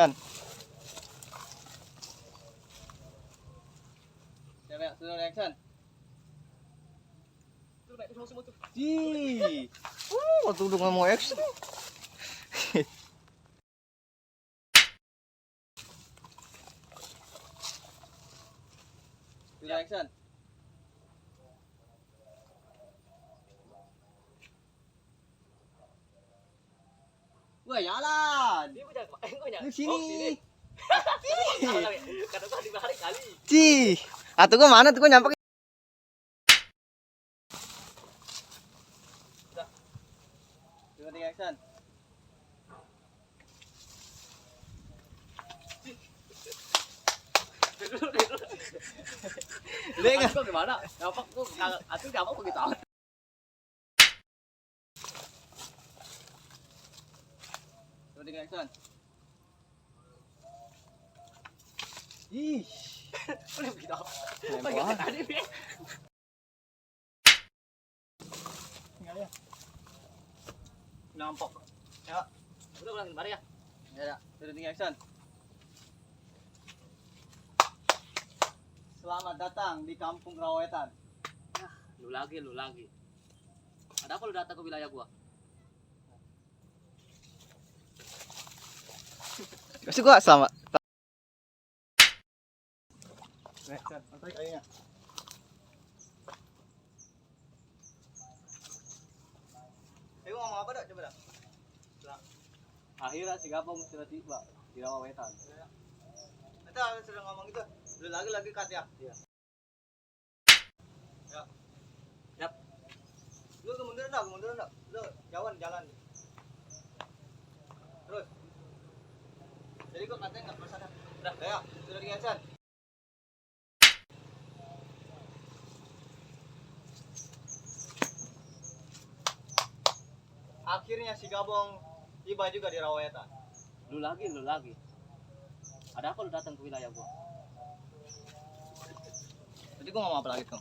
action. Sudah action. Ji. Waktu udah mau action. Sudah action. Wah, jalan. Di sini. Kata gua dibalik kali. Ci. Atuh gua mana tuh gua nyampe. Sudah action. Lihat gua gimana? Nampak gua atuh nampak begitu amat. Sudah action. Ih. Boleh begitu amat. Lempar. Tadi nih. Tinggal ya. Nampak. Ya. Udah ulang kembali ya. Ya, sudah action. Selamat datang di Kampung Rawetan. Lu lagi. Ada apa lu datang ke wilayah gua? Kasih gua selamat. Action, tarik kayaknya. Ayo ngomong apa dah, coba dah. Akhirnya si Gabung sudah tiba di Rawetan. Kita sudah ngomong gitu. Lu lagi cut ya. Iya. Ya. Yap. Lu kemunduran dah. Lu jalan. Terus. Jadi gua katanya enggak perasaan. Udah, ya, sudah di action. Akhirnya si Gabong tiba juga di Rawetan. Lu lagi. Ada apa lu datang ke wilayah gua? Jadi gua ngomong apa lagi tuh?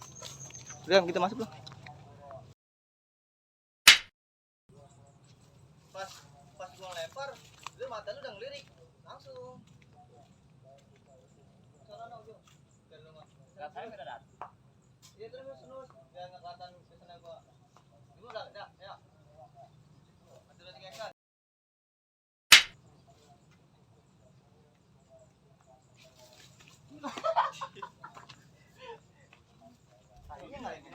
Udah, kita masuk loh. Pas gua lempar, lu mata lu udah ngelirik langsung. Sana ujung. Biar lu mah. Saya udah datang. Iya terus. Biar enggak kelihatan kesana gua. Dulu dah, ya. Masih lagi action. Akhirnya enggak ini.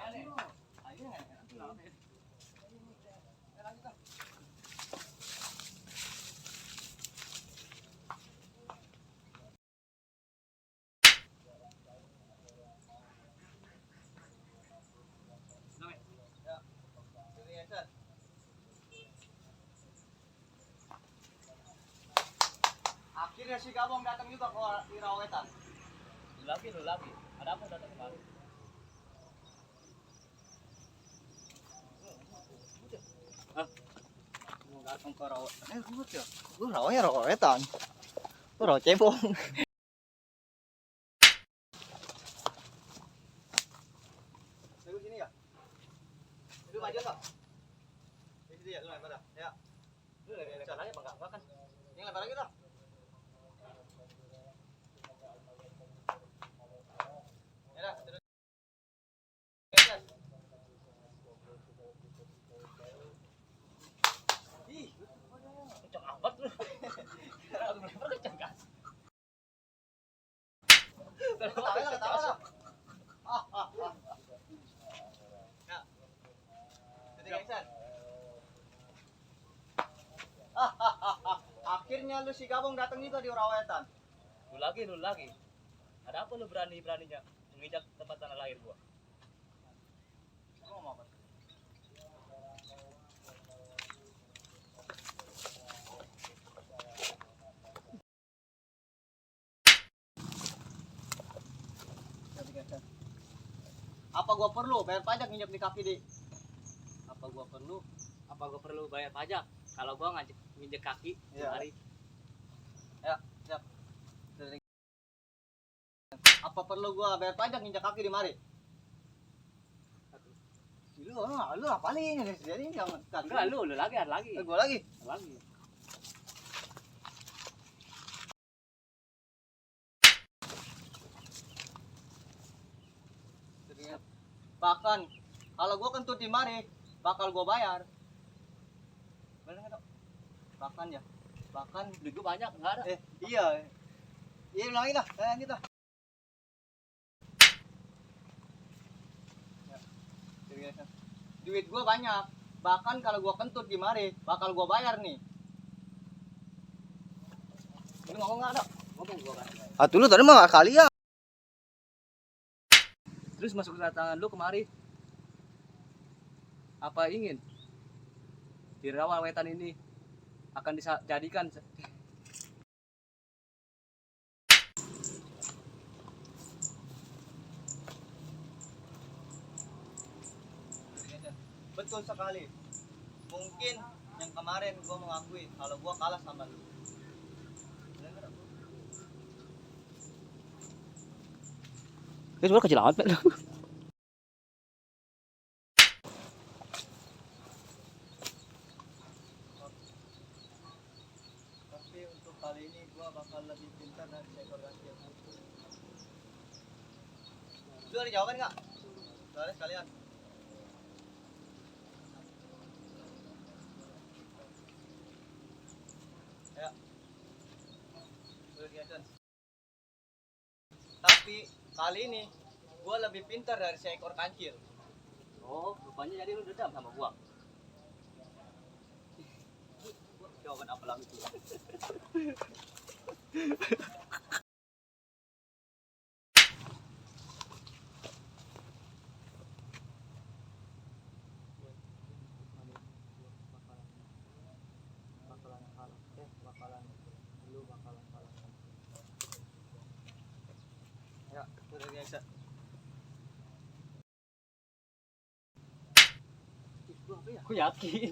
Akhirnya enggak. Lanjut. Akhirnya si Gabong datang juga ke Rawetan. Lu lagi. Ada apa lu datang kemari? Mau datang ke Rawetan. Ribut ya. Gua Rawetan. Gua Rawacebong. Lu sini ya? Lu maju enggak? Di sini ya, lu lempar dah. Ya. Lu lempar lagi apa enggak kan? Yang lempar lagi dah. Ya dah, terus. Ih, Kencang amat lu. Aku lempar kencang kan. ketawa lah. Ya. Jadi action. Akhirnya lu si Gabong datang juga di Rawetan. Lu lagi. Ada apa lu beraninya menginjak tempat tanah lahir gua? Lu ngomong apa? Apa gua perlu bayar pajak nginjak di kaki di? Apa gua perlu bayar pajak kalau gua nginjek kaki Iya. hari? Ya, siap. Apa perlu gua bayar pajak nginjak kaki di mari? Lu apalin ini jadi jangan. Enggak, lu lagi, ada lagi. Gua lagi. Ada lagi. Bahkan kalau gua kentut di mari bakal gua bayar. Bener nggak dok? Bahkan ya. Bahkan Duit gua banyak, enggak ada. iya. Iya ulangin lah, kayak gitu. Ya, duit gua banyak. Bahkan kalau gua kentut di mari bakal gua bayar nih. Lu ngomong nggak dok? Ngomong gua kan. Atuh lu tadi mah kali ya. Terus masuk kedatangan lu kemari. Apa ingin dirawat wetan ini akan dijadikan Betul sekali. Mungkin yang kemarin gua mengakui kalau gua kalah sama lu. Bener nggak, Dok? Itu sebenarnya kecil amat, Pak. Tapi untuk kali ini gua bakal lebih pintar dari seekor gajah. Lu ada jawaban nggak? Soalnya sekalian. Ya. Udah kelihatan. Tapi kali ini gua lebih pintar dari seekor kancil. Oh, rupanya jadi lu dendam sama gua. Jawaban apa lagi tuh? Ya, udah biasa. Aku yakin.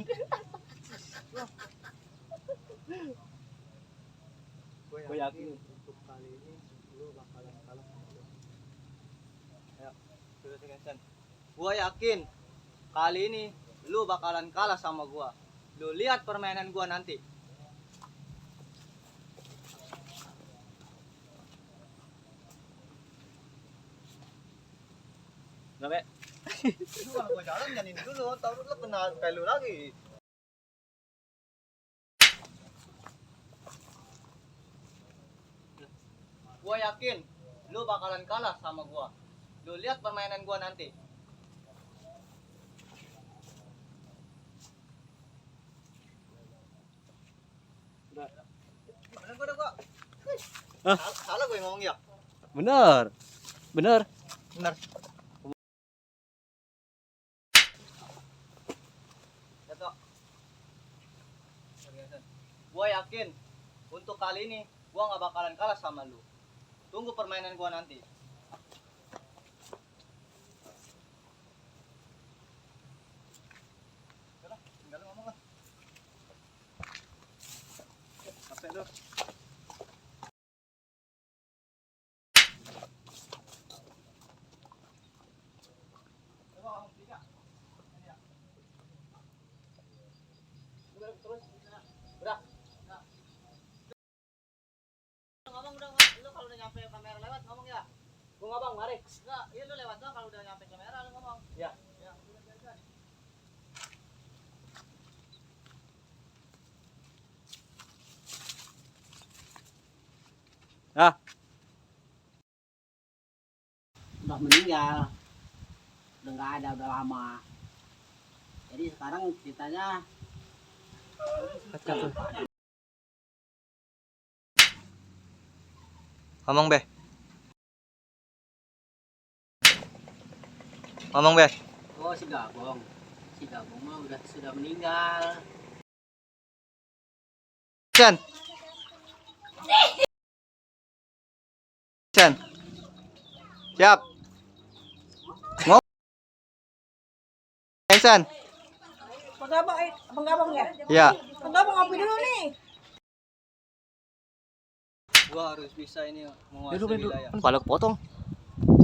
Gue yakin untuk kali ini lu bakalan kalah sama gua. Ya, sudah selesai. Gua yakin kali ini lu bakalan kalah sama gua. Lu lihat permainan gua nanti. Enggak, Be. Lu kalau gua jalan jangan ini dulu, tahu lu kena kayak lu lagi. Gua yakin lu bakalan kalah sama gua. Lu lihat permainan gua nanti. Udah. Bener gua dah gua. Hah? Salah gua yang ngomong ya? Bener. Bener. Bener. Dato. Gua yakin untuk kali ini gua nggak bakalan kalah sama lu. Tunggu permainan gua nanti. Udah, tinggal lu ngomong lah. Capek lu. Coba ngomong tiga. Ini ya. Udah, terus. Udah. Ngomong udah, lu kalau udah nyampe kamera lewat ngomong ya. Gua ngabang, mari. Enggak, iya lu lewat doang kalau udah nyampe kamera lu ngomong. Ya. Ya, udah biasa. Ah, udah meninggal, udah nggak ada, udah lama. Jadi sekarang ceritanya Ngomong, Be. Ngomong, Be. oh si Gabong mah sudah meninggal. Sen. Sen. Siap. Ngomong. Sen. Penggabung ya? Ya. Penggabung ngopi dulu nih. Gua harus bisa ini menguasai wilayah. kan kepala kepotong.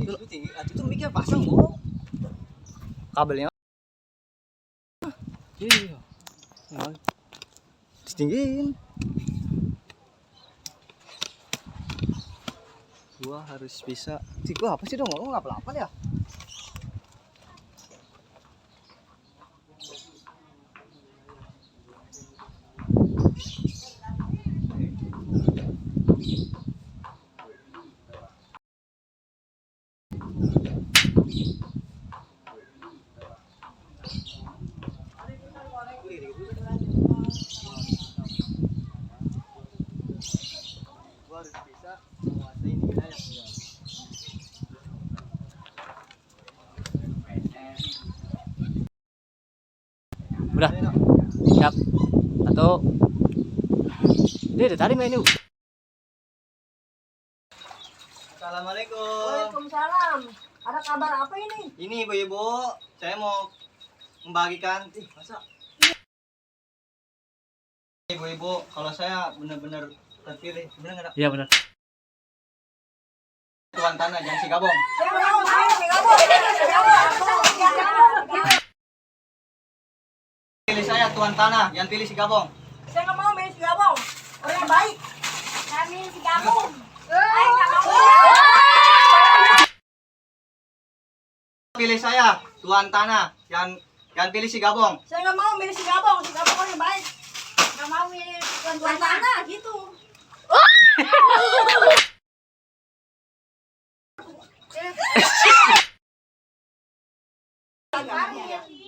Itu tinggi, itu mikir pasang, Bu. Kabelnya Iya. ditinggiin. Gua harus bisa. Gua apa sih dong ngomong apa-apa ya? Gua harus bisa menguasai ini wilayah. Udah, siap. Satu. Dia dari tadi main yuk. Assalamualaikum. Waalaikumsalam. Ada kabar apa ini? Ini ibu-ibu, saya mau membagikan. Masa? Ibu-ibu, kalau saya benar-benar terpilih, benar nggak? Iya benar. Tuan tanah, jangan si gabong. Saya mau main di kamu. Pilih saya tuan tanah, jangan pilih si gabong. Saya nggak mau main si Gabong. Orang yang baik. Kami si Gabong. Saya nggak mau. Pilih saya tuan tanah, jangan pilih si gabong. Saya nggak mau milih si Gabong. Si Gabong orang yang baik. Nggak mau milih tuan tanah gitu.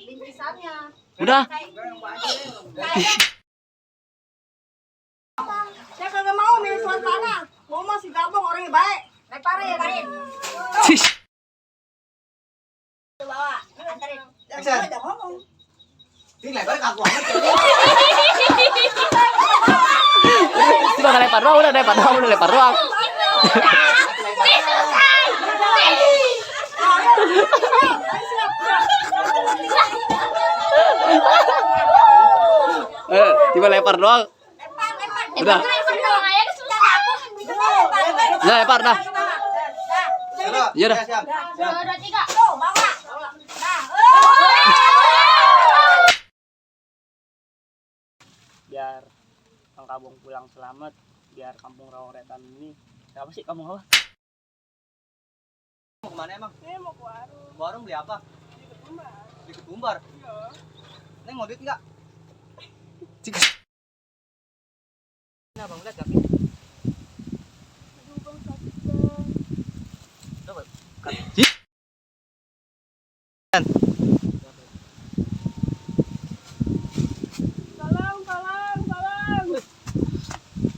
Bintisannya. Udah. Saya kagak mau milih tuan tanah. Mau si Gabong orang yang baik. Leparin ya Karin. Bawa, anterin. Aksan. Jangan ngomong. Ini lebar kaku amat. Cuma nggak lempar doang, udah lempar doang, udah lempar doang. Cuma lempar doang. Udah. Udah lempar dah. Iya dah. Siap. Biar Kang Kabung pulang selamat, biar kampung Raworetan ini. Kenapa sih kamu apa? Mau kemana emang? Saya mau ke warung. Warung beli apa? Di Ketumbar. Di Ketumbar. Iya. Neng mau duit nggak? Nah, Bang, lihat kaki. Aduh bang sakit bang. Coba.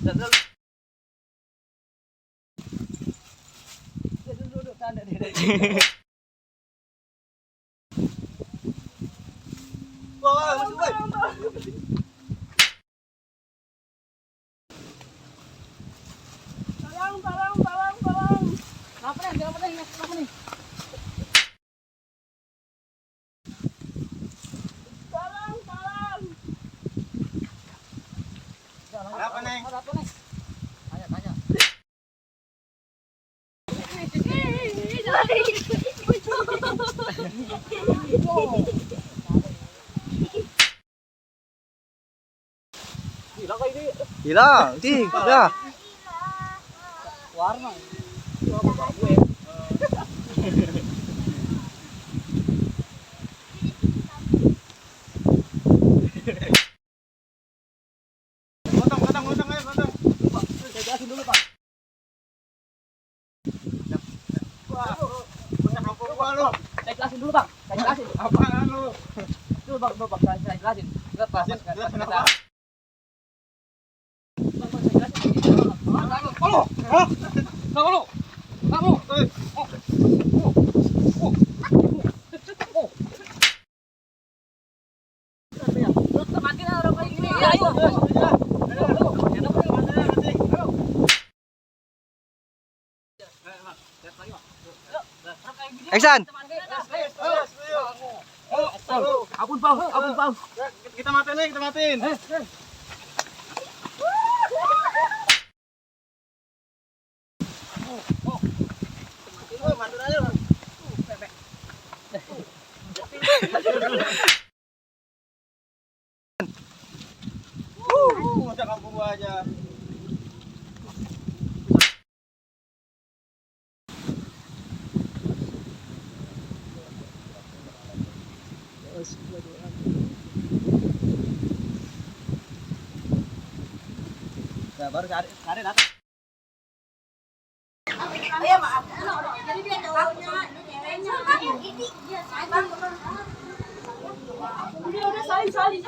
Salam. Duduk tanda deh. Wah, masuk boy. Salam. Kenapa nih? Kenapa nih? Salam. Kenapa neng? Tanya. Hilang, udah. Warna. Potong ayo, potong. Pak, saya jelasin dulu, Pak. Wah, banyak rokok gua lu. Saya jelasin dulu, Bang. Saya jelasin. Apaan lu? Dulu, Bang, saya jelasin. Lihat, Pak. Jelasin apa? Action. Ampun, Bang. Kita matiin. Mantul aja lu. Masa kampung gua aja. Nah, baru cari datang. Ayo maaf. Jadi dia tahu. Itik. Bang. Udah salin.